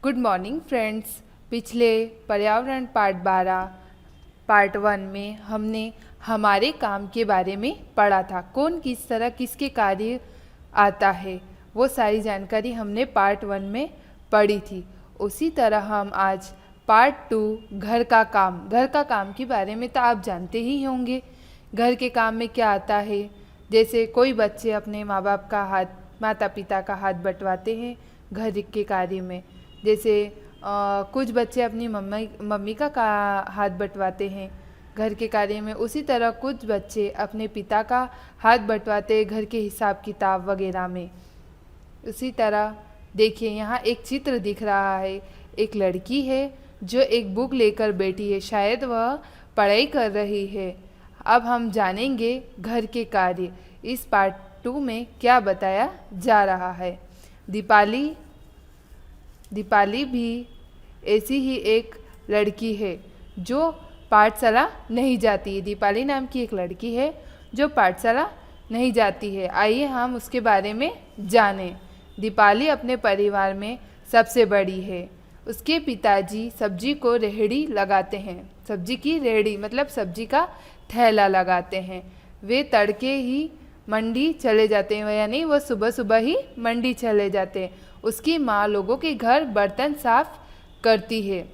Good morning friends. पिछले पर्यावरण part 12 part 1 में हमने हमारे काम के बारे में पढ़ा था। कौन किस तरह किसके कार्य आता है वो सारी जानकारी हमने पार्ट 1 में पढ़ी थी। उसी तरह हम आज पार्ट 2 घर का काम के बारे में तो आप जानते ही होंगे। घर के काम में क्या आता है, जैसे कोई बच्चे अपने माता पिता का हाथ बंटवाते हैं घर के कार्य में। जैसे कुछ बच्चे अपनी मम्मी का हाथ बंटवाते हैं घर के कार्य में। उसी तरह कुछ बच्चे अपने पिता का हाथ बंटवाते हैं घर के हिसाब किताब वगैरह में। उसी तरह देखिए, यहाँ एक चित्र दिख रहा है। एक लड़की है जो एक बुक लेकर बैठी है, शायद वह पढ़ाई कर रही है। अब हम जानेंगे घर के कार्य इस पार्ट 2 में क्या बताया जा रहा है। दीपाली भी ऐसी ही एक लड़की है जो पाठशाला नहीं जाती है। दीपाली नाम की एक लड़की है जो पाठशाला नहीं जाती है। आइए हम उसके बारे में जानें। दीपाली अपने परिवार में सबसे बड़ी है। उसके पिताजी सब्जी को रेहड़ी लगाते हैं। सब्जी की रेहड़ी मतलब सब्जी का थैला लगाते हैं। वे तड़के ही मंडी चले जाते हैं, यानी वो सुबह सुबह ही मंडी चले जाते हैं। उसकी माँ लोगों के घर बर्तन साफ करती है।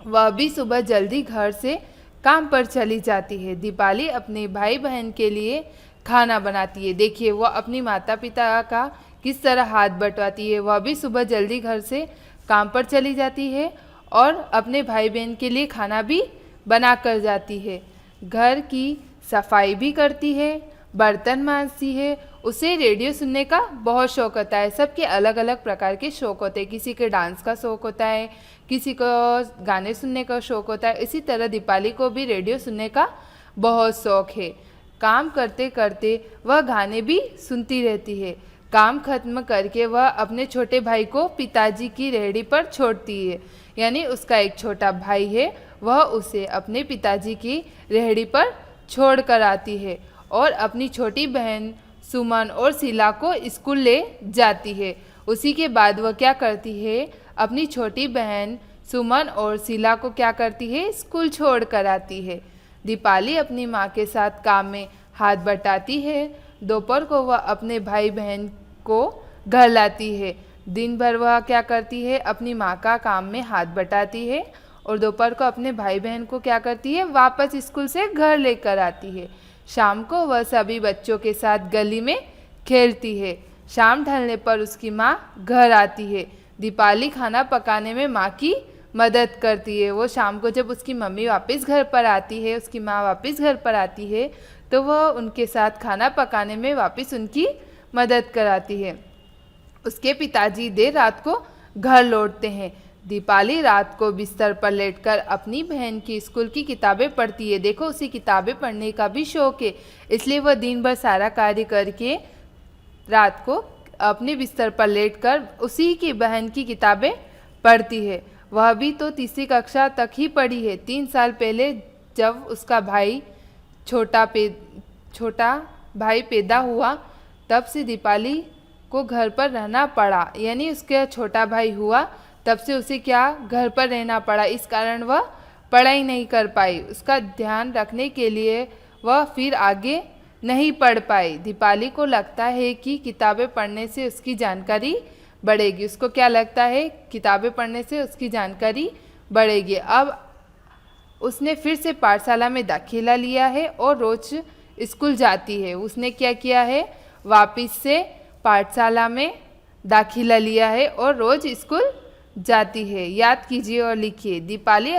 वह भी सुबह जल्दी घर से काम पर चली जाती है। दीपाली अपने भाई बहन के लिए खाना बनाती है। देखिए, वह अपनी माता पिता का किस तरह हाथ बंटवाती है। वह भी सुबह जल्दी घर से काम पर चली जाती है और अपने भाई बहन के लिए खाना भी बना कर जाती है। घर की सफाई भी करती है, बर्तन मांजती है। उसे रेडियो सुनने का बहुत शौक़ होता है। सबके अलग अलग प्रकार के शौक़ होते हैं। किसी के डांस का शौक़ होता है, किसी को गाने सुनने का शौक़ होता है। इसी तरह दीपाली को भी रेडियो सुनने का बहुत शौक़ है। काम करते करते वह गाने भी सुनती रहती है। काम खत्म करके वह अपने छोटे भाई को पिताजी की रेहड़ी पर छोड़ती है, यानी उसका एक छोटा भाई है, वह उसे अपने पिताजी की रेहड़ी पर छोड़ कर आती है और अपनी छोटी बहन सुमन और शीला को स्कूल ले जाती है। उसी के बाद वह क्या करती है, अपनी छोटी बहन सुमन और शीला को क्या करती है, स्कूल छोड़ कर आती है। दीपाली अपनी माँ के साथ काम में हाथ बटाती है। दोपहर को वह अपने भाई बहन को घर लाती है। दिन भर वह क्या करती है, अपनी माँ का काम में हाथ बटाती है और दोपहर को अपने भाई बहन को क्या करती है, वापस स्कूल से घर लेकर आती है। शाम को वह सभी बच्चों के साथ गली में खेलती है। शाम ढलने पर उसकी माँ घर आती है। दीपाली खाना पकाने में माँ की मदद करती है। वो शाम को जब उसकी मम्मी वापस घर पर आती है, उसकी माँ वापस घर पर आती है, तो वह उनके साथ खाना पकाने में वापस उनकी मदद कराती है। उसके पिताजी देर रात को घर लौटते हैं। दीपाली रात को बिस्तर पर लेटकर अपनी बहन की स्कूल की किताबें पढ़ती है। देखो, उसे किताबें पढ़ने का भी शौक है, इसलिए वह दिन भर सारा कार्य करके रात को अपने बिस्तर पर लेटकर उसी की बहन की किताबें पढ़ती है। वह भी तो तीसरी कक्षा तक ही पढ़ी है। 3 साल पहले जब उसका छोटा भाई पैदा हुआ, तब से दीपाली को घर पर रहना पड़ा, यानी उसका छोटा भाई हुआ तब से उसे क्या घर पर रहना पड़ा। इस कारण वह पढ़ाई नहीं कर पाई। उसका ध्यान रखने के लिए वह फिर आगे नहीं पढ़ पाई। दीपाली को लगता है कि किताबें पढ़ने से उसकी जानकारी बढ़ेगी। उसको क्या लगता है, किताबें पढ़ने से उसकी जानकारी बढ़ेगी। अब उसने फिर से पाठशाला में दाखिला लिया है और रोज स्कूल जाती है। उसने क्या किया है, वापस से पाठशाला में दाखिला लिया है और रोज स्कूल जाती है। याद कीजिए और लिखिए। दीपाली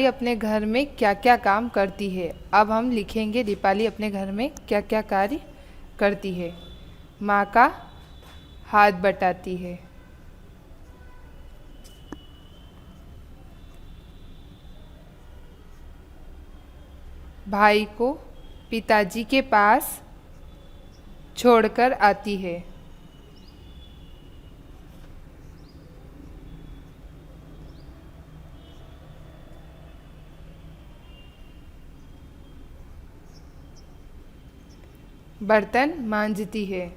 अपने घर में क्या क्या काम करती है। अब हम लिखेंगे दीपाली अपने घर में क्या क्या कार्य करती है। माँ का हाथ बटाती है, भाई को पिताजी के पास छोड़कर आती है, बर्तन मांजती है,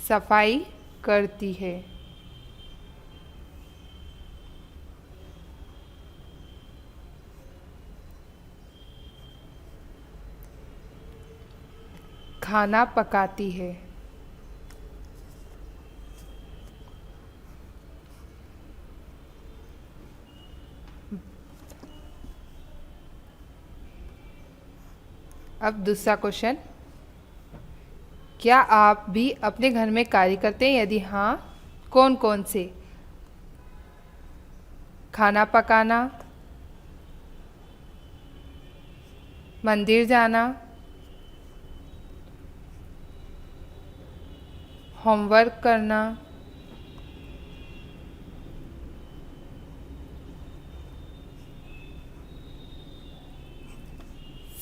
सफाई करती है। खाना पकाती है। अब दूसरा क्वेश्चन, क्या आप भी अपने घर में कार्य करते हैं? यदि हाँ, कौन कौन से? खाना पकाना, मंदिर जाना, होमवर्क करना,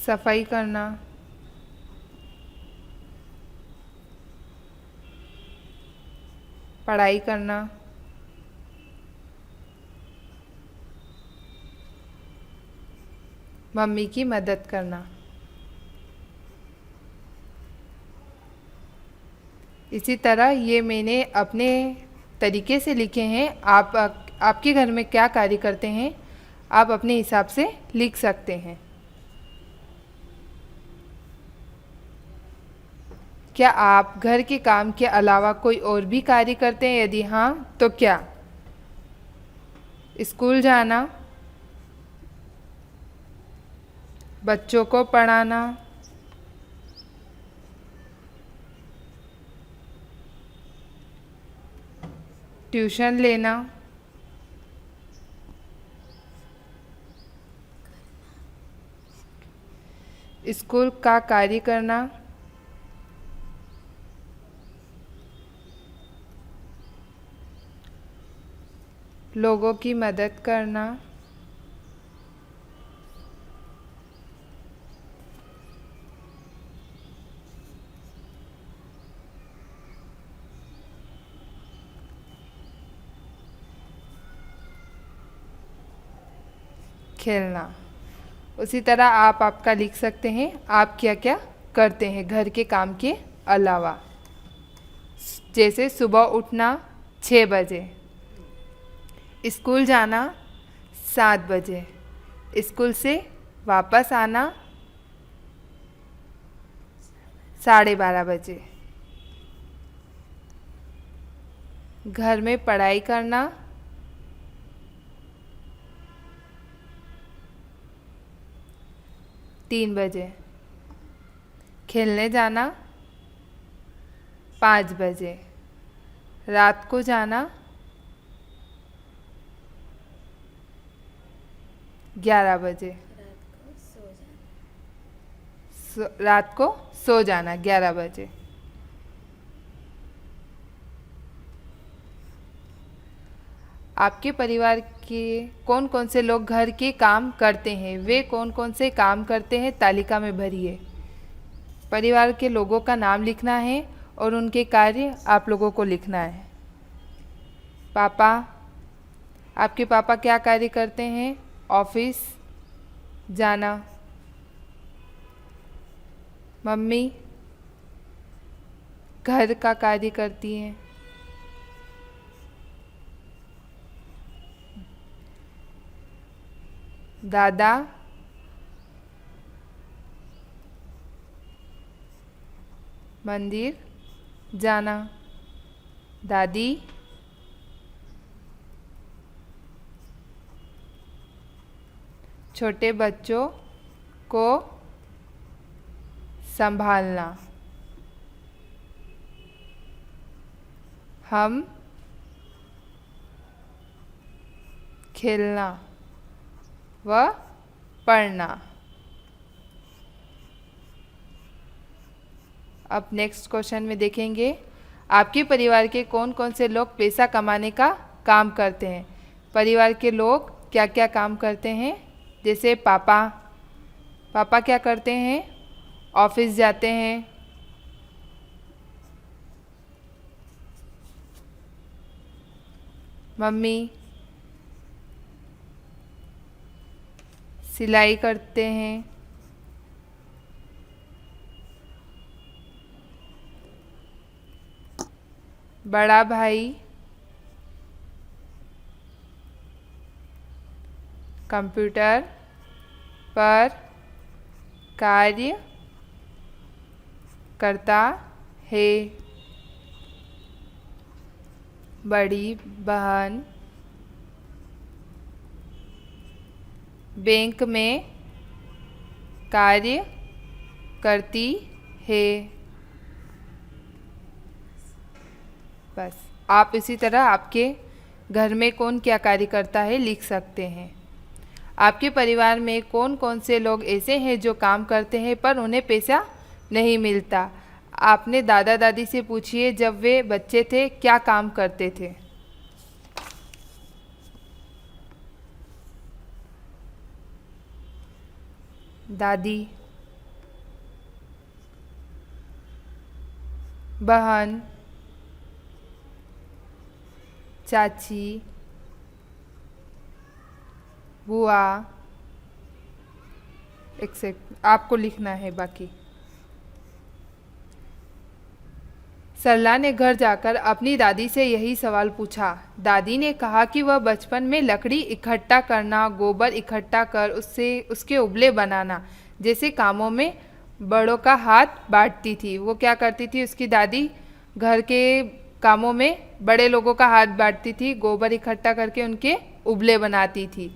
सफाई करना, पढ़ाई करना, मम्मी की मदद करना। इसी तरह ये मैंने अपने तरीके से लिखे हैं। आप आपके घर में क्या कार्य करते हैं, आप अपने हिसाब से लिख सकते हैं। क्या आप घर के काम के अलावा कोई और भी कार्य करते हैं? यदि हाँ, तो क्या? स्कूल जाना, बच्चों को पढ़ाना, ट्यूशन लेना, स्कूल का कार्य करना, लोगों की मदद करना, खेलना। उसी तरह आप आपका लिख सकते हैं, आप क्या क्या करते हैं घर के काम के अलावा। जैसे सुबह उठना 6 बजे, स्कूल जाना 7 बजे, स्कूल से वापस आना 12:30 बजे, घर में पढ़ाई करना 3 बजे, खेलने जाना 5 बजे, रात को जाना 11 बजे, रात को सो जाना 11 बजे। आपके परिवार के कौन कौन से लोग घर के काम करते हैं? वे कौन कौन से काम करते हैं, तालिका में भरिए। परिवार के लोगों का नाम लिखना है और उनके कार्य आप लोगों को लिखना है। पापा, आपके पापा क्या कार्य करते हैं? ऑफिस जाना। मम्मी घर का कार्य करती हैं। दादा मंदिर जाना। दादी छोटे बच्चों को संभालना। हम खेलना व पढ़ना। अब नेक्स्ट क्वेश्चन में देखेंगे, आपके परिवार के कौन कौन से लोग पैसा कमाने का काम करते हैं? परिवार के लोग क्या क्या काम करते हैं? जैसे पापा, पापा क्या करते हैं? ऑफिस जाते हैं। मम्मी सिलाई करते हैं। बड़ा भाई कंप्यूटर पर कार्य करता है। बड़ी बहन बैंक में कार्य करती है। बस आप इसी तरह आपके घर में कौन क्या कार्य करता है लिख सकते हैं। आपके परिवार में कौन कौन से लोग ऐसे हैं जो काम करते हैं पर उन्हें पैसा नहीं मिलता। आपने दादा दादी से पूछिए जब वे बच्चे थे क्या काम करते थे। दादी, बहन, चाची, बुआ, एक्सेट्रा आपको लिखना है बाकी। सरला ने घर जाकर अपनी दादी से यही सवाल पूछा। दादी ने कहा कि वह बचपन में लकड़ी इकट्ठा करना, गोबर इकट्ठा कर उसके उपले बनाना जैसे कामों में बड़ों का हाथ बांटती थी। वो क्या करती थी, उसकी दादी घर के कामों में बड़े लोगों का हाथ बांटती थी, गोबर इकट्ठा करके उनके उपले बनाती थी।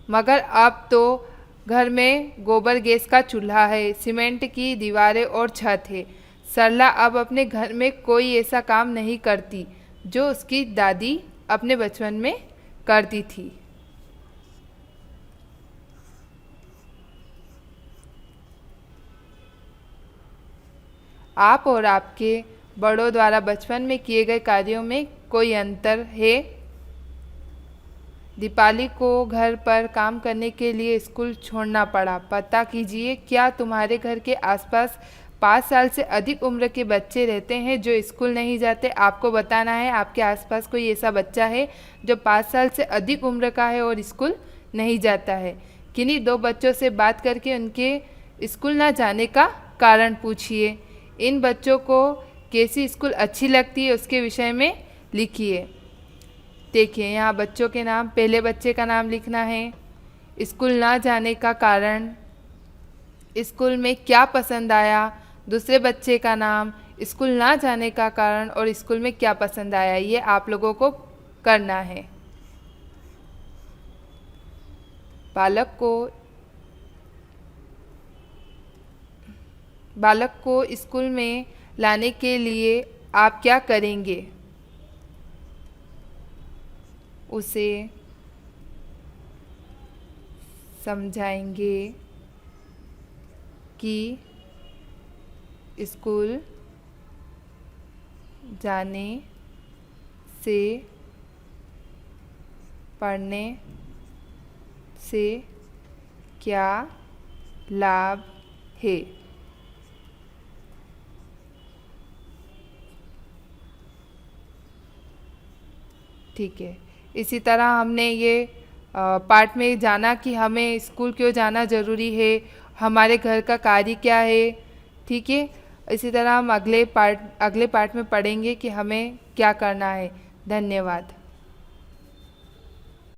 मगर अब तो घर में गोबर गैस का चूल्हा है, सीमेंट की दीवारें और छत है। सरला अब अपने घर में कोई ऐसा काम नहीं करती जो उसकी दादी अपने बचपन में करती थी। आप और आपके बड़ों द्वारा बचपन में किए गए कार्यों में कोई अंतर है? दीपाली को घर पर काम करने के लिए स्कूल छोड़ना पड़ा। पता कीजिए क्या तुम्हारे घर के आसपास 5 साल से अधिक उम्र के बच्चे रहते हैं जो स्कूल नहीं जाते। आपको बताना है आपके आसपास कोई ऐसा बच्चा है जो 5 साल से अधिक उम्र का है और स्कूल नहीं जाता है। किन्हीं 2 बच्चों से बात करके उनके स्कूल ना जाने का कारण पूछिए। इन बच्चों को कैसी स्कूल अच्छी लगती है उसके विषय में लिखिए। देखिए यहाँ बच्चों के नाम, पहले बच्चे का नाम लिखना है, स्कूल ना जाने का कारण, स्कूल में क्या पसंद आया, दूसरे बच्चे का नाम, स्कूल ना जाने का कारण और स्कूल में क्या पसंद आया। ये आप लोगों को करना है। बालक को स्कूल में लाने के लिए आप क्या करेंगे? उसे समझाएंगे कि स्कूल जाने से पढ़ने से क्या लाभ है। ठीक है, इसी तरह हमने ये पार्ट में जाना कि हमें स्कूल क्यों जाना ज़रूरी है, हमारे घर का कार्य क्या है। ठीक है, इसी तरह हम अगले पार्ट में पढ़ेंगे कि हमें क्या करना है। धन्यवाद।